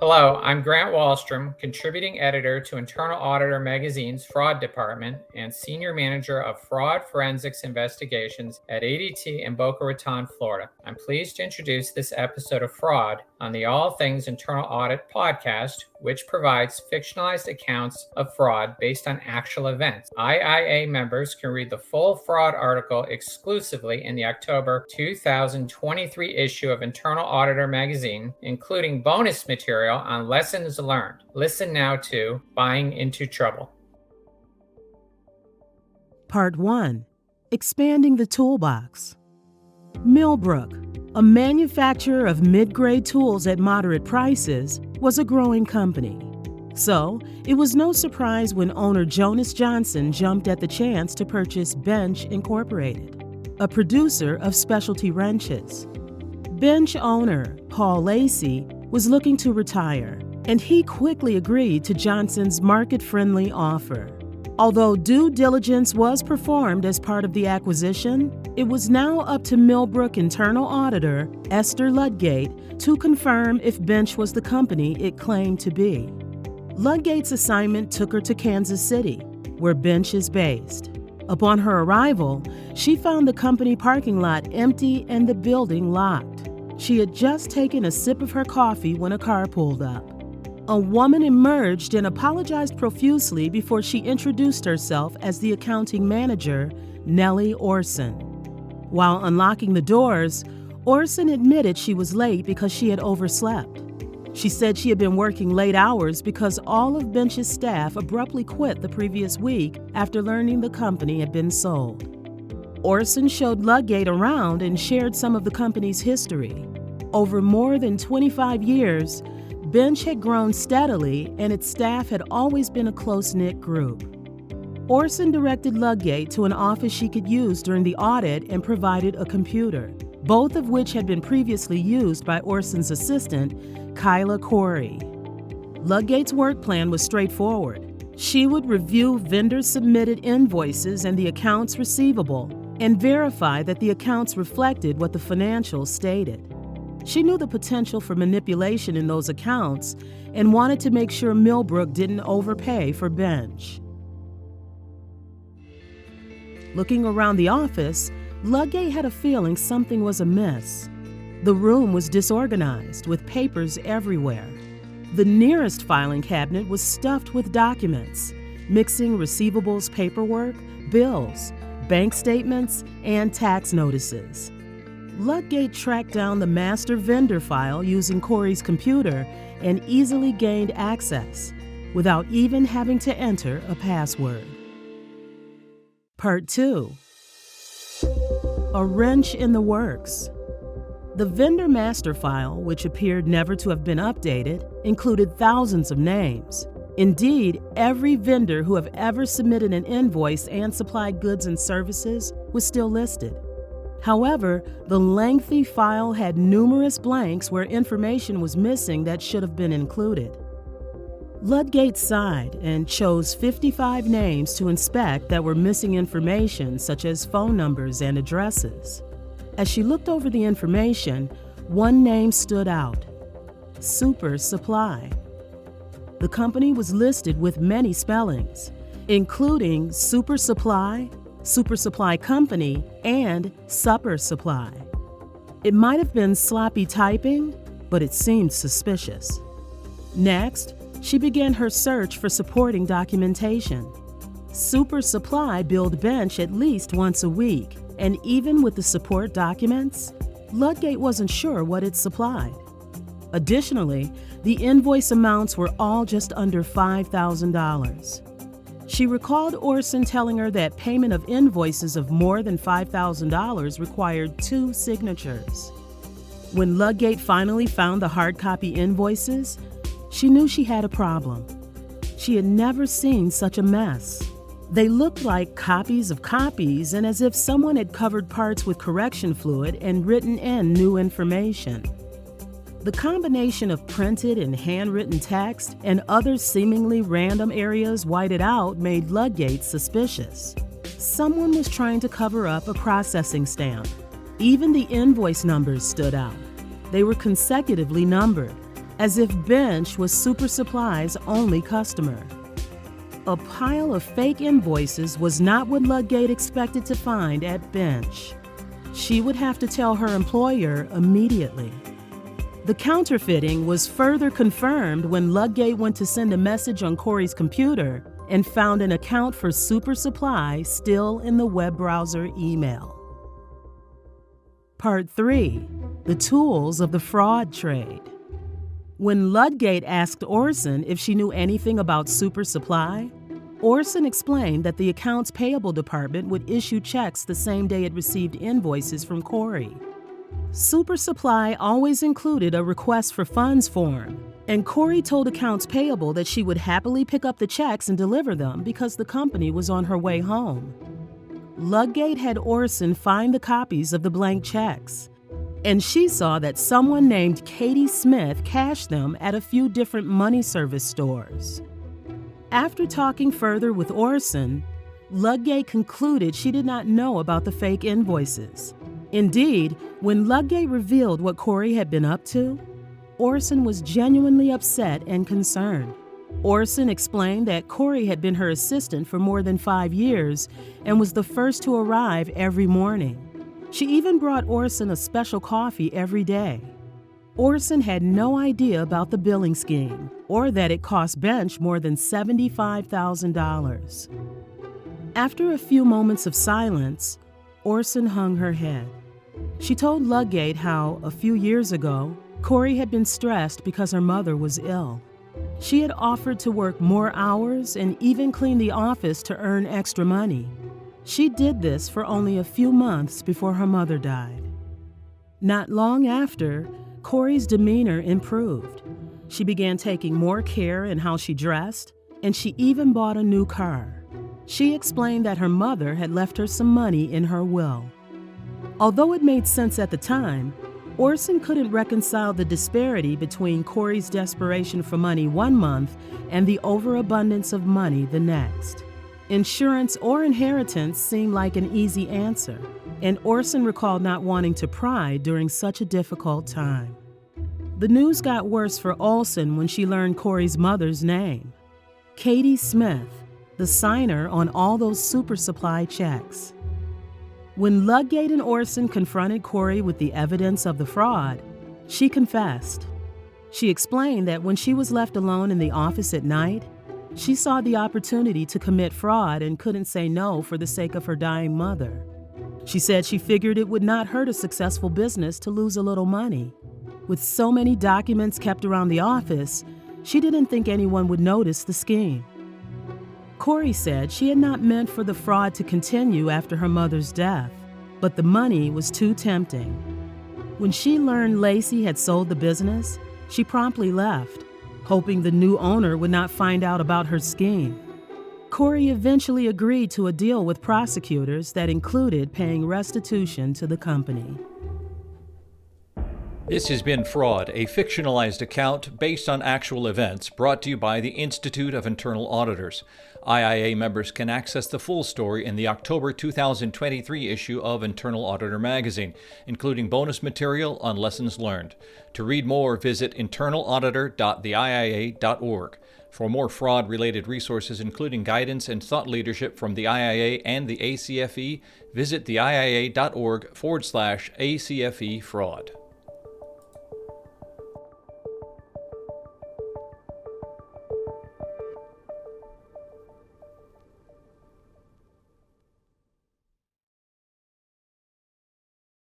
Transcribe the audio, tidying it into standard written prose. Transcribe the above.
Hello, I'm Grant Wallstrom, contributing editor to Internal Auditor magazine's Fraud Department and Senior Manager of Fraud Forensics Investigations at ADT in Boca Raton, Florida. I'm pleased to introduce this episode of Fraud on the All Things Internal Audit podcast, which provides fictionalized accounts of fraud based on actual events. IIA members can read the full fraud article exclusively in the October 2023 issue of Internal Auditor magazine, including bonus material on lessons learned. Listen now to Buying into Trouble. Part 1. Expanding the Toolbox. Millbrook, a manufacturer of mid-grade tools at moderate prices, was a growing company. So, it was no surprise when owner Jonas Johnson jumped at the chance to purchase Bench Incorporated, a producer of specialty wrenches. Bench owner Paul Lacey was looking to retire, and he quickly agreed to Johnson's market-friendly offer. Although due diligence was performed as part of the acquisition, it was now up to Millbrook Internal Auditor Esther Ludgate to confirm if Bench was the company it claimed to be. Ludgate's assignment took her to Kansas City, where Bench is based. Upon her arrival, she found the company parking lot empty and the building locked. She had just taken a sip of her coffee when a car pulled up. A woman emerged and apologized profusely before she introduced herself as the accounting manager, Nellie Orson. While unlocking the doors, Orson admitted she was late because she had overslept. She said she had been working late hours because all of Bench's staff abruptly quit the previous week after learning the company had been sold. Orson showed Ludgate around and shared some of the company's history. Over more than 25 years, Bench had grown steadily and its staff had always been a close-knit group. Orson directed Ludgate to an office she could use during the audit and provided a computer, both of which had been previously used by Orson's assistant, Kyla Corey. Ludgate's work plan was straightforward. She would review vendor-submitted invoices and the accounts receivable and verify that the accounts reflected what the financials stated. She knew the potential for manipulation in those accounts and wanted to make sure Millbrook didn't overpay for Bench. Looking around the office, Ludgate had a feeling something was amiss. The room was disorganized, with papers everywhere. The nearest filing cabinet was stuffed with documents, mixing receivables paperwork, bills, bank statements, and tax notices. Ludgate tracked down the master vendor file using Corey's computer and easily gained access without even having to enter a password. Part 2. A wrench in the works. The vendor master file, which appeared never to have been updated, included thousands of names. Indeed, every vendor who have ever submitted an invoice and supplied goods and services was still listed. However, the lengthy file had numerous blanks where information was missing that should have been included. Ludgate sighed and chose 55 names to inspect that were missing information such as phone numbers and addresses. As she looked over the information, one name stood out: Super Supply. The company was listed with many spellings, including Super Supply, Super Supply Company, and Supper Supply. It might have been sloppy typing, but it seemed suspicious. Next, she began her search for supporting documentation. Super Supply billed Bench at least once a week, and even with the support documents, Ludgate wasn't sure what it supplied. Additionally, the invoice amounts were all just under $5,000. She recalled Orson telling her that payment of invoices of more than $5,000 required 2 signatures. When Ludgate finally found the hard copy invoices, she knew she had a problem. She had never seen such a mess. They looked like copies of copies, and as if someone had covered parts with correction fluid and written in new information. The combination of printed and handwritten text and other seemingly random areas whited out made Ludgate suspicious. Someone was trying to cover up a processing stamp. Even the invoice numbers stood out. They were consecutively numbered. as if Bench was Super Supply's only customer. A pile of fake invoices was not what Ludgate expected to find at Bench. She would have to tell her employer immediately. The counterfeiting was further confirmed when Ludgate went to send a message on Corey's computer and found an account for Super Supply still in the web browser email. Part 3. The Tools of the Fraud Trade. When Ludgate asked Orson if she knew anything about Super Supply, Orson explained that the accounts payable department would issue checks the same day it received invoices from Corey. Super Supply always included a request for funds form, and Corey told accounts payable that she would happily pick up the checks and deliver them because the company was on her way home. Ludgate had Orson find the copies of the blank checks, and she saw that someone named Katie Smith cashed them at a few different money service stores. After talking further with Orson, Ludgate concluded she did not know about the fake invoices. Indeed, when Ludgate revealed what Corey had been up to, Orson was genuinely upset and concerned. Orson explained that Corey had been her assistant for more than 5 years and was the first to arrive every morning. She even brought Orson a special coffee every day. Orson had no idea about the billing scheme or that it cost Bench more than $75,000. After a few moments of silence, Orson hung her head. She told Ludgate how, a few years ago, Corey had been stressed because her mother was ill. She had offered to work more hours and even clean the office to earn extra money. She did this for only a few months before her mother died. Not long after, Corey's demeanor improved. She began taking more care in how she dressed, and she even bought a new car. She explained that her mother had left her some money in her will. Although it made sense at the time, Orson couldn't reconcile the disparity between Corey's desperation for money one month and the overabundance of money the next. Insurance or inheritance seemed like an easy answer, and Orson recalled not wanting to pry during such a difficult time. The news got worse for Olson when she learned Corey's mother's name, Katie Smith, the signer on all those Super Supply checks. When Ludgate and Orson confronted Corey with the evidence of the fraud, she confessed. She explained that when she was left alone in the office at night, she saw the opportunity to commit fraud and couldn't say no for the sake of her dying mother. She said she figured it would not hurt a successful business to lose a little money. With so many documents kept around the office, she didn't think anyone would notice the scheme. Corey said she had not meant for the fraud to continue after her mother's death, but the money was too tempting. When she learned Lacey had sold the business, she promptly left, hoping the new owner would not find out about her scheme. Corey eventually agreed to a deal with prosecutors that included paying restitution to the company. This has been Fraud, a fictionalized account based on actual events, brought to you by the Institute of Internal Auditors. IIA members can access the full story in the October 2023 issue of Internal Auditor magazine, including bonus material on lessons learned. To read more, visit internalauditor.theiia.org. For more fraud-related resources, including guidance and thought leadership from the IIA and the ACFE, visit theiia.org/ACFE fraud.